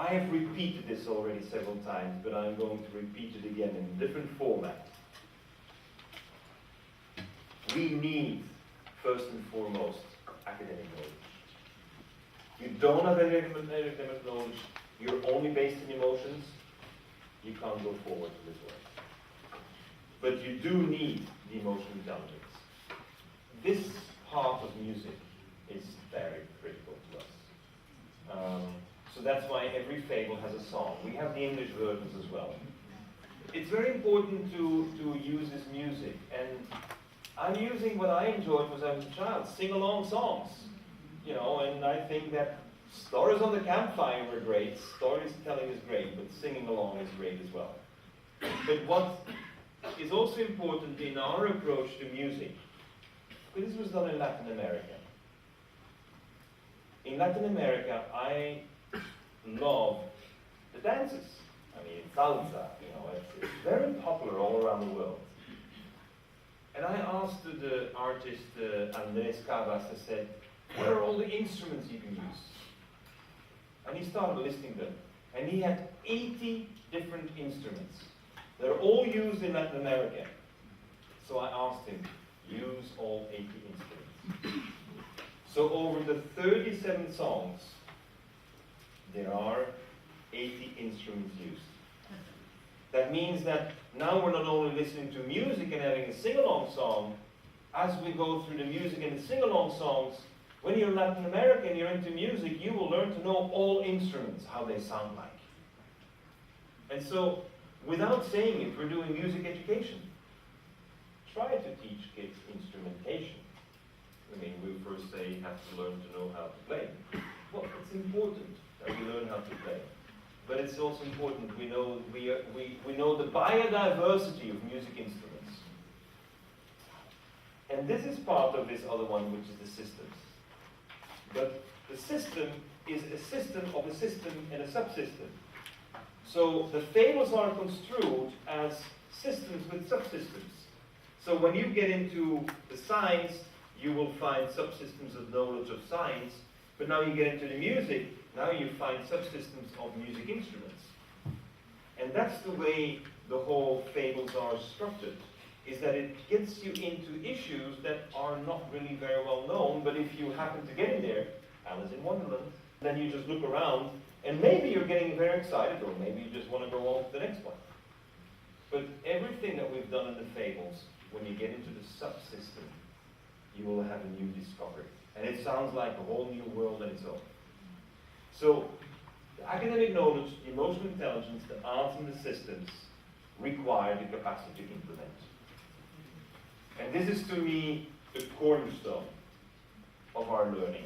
I have repeated this already several times, but I'm going to repeat it again in a different format. We need, first and foremost, academic knowledge. You don't have academic knowledge, you're only based in emotions, you can't go forward to this way. But you do need the emotional intelligence. This part of music is very critical to us. So that's why every fable has a song. We have the English versions as well. It's very important to use this music, and I'm using what I enjoyed when I was a child, sing-along songs. You know, and I think that stories on the campfire were great, storytelling is great, but singing along is great as well. But what is also important in our approach to music, this was done in Latin America. In Latin America, I love the dances. I mean, salsa, you know, it's very popular all around the world. And I asked the artist Andrés Cabas, I said, what are all the instruments you can use? And he started listing them. And he had 80 different instruments. They're all used in Latin America. So I asked him, use all 80 instruments. So over the 37 songs, there are 80 instruments used. That means that now we're not only listening to music and having a sing-along song, as we go through the music and the sing-along songs, when you're in Latin America and you're into music, you will learn to know all instruments, how they sound like. And so, without saying it, we're doing music education. Try to teach kids instrumentation. I mean, we first say you have to learn to know how to play. Well, it's important that we learn how to play. But it's also important we know the biodiversity of music instruments. And this is part of this other one, which is the systems. But the system is a system of a system and a subsystem. So the fables are construed as systems with subsystems. So when you get into the science, you will find subsystems of knowledge of science. But now you get into the music, now you find subsystems of music instruments. And that's the way the whole fables are structured, is that it gets you into issues that are not really very well known, but if you happen to get in there, Alice in Wonderland, then you just look around, and maybe you're getting very excited, or maybe you just want to go on to the next one. But everything that we've done in the fables, when you get into the subsystem, you will have a new discovery. And it sounds like a whole new world on its own. So, the academic knowledge, the emotional intelligence, the arts and the systems require the capacity to implement. And this is, to me, the cornerstone of our learning.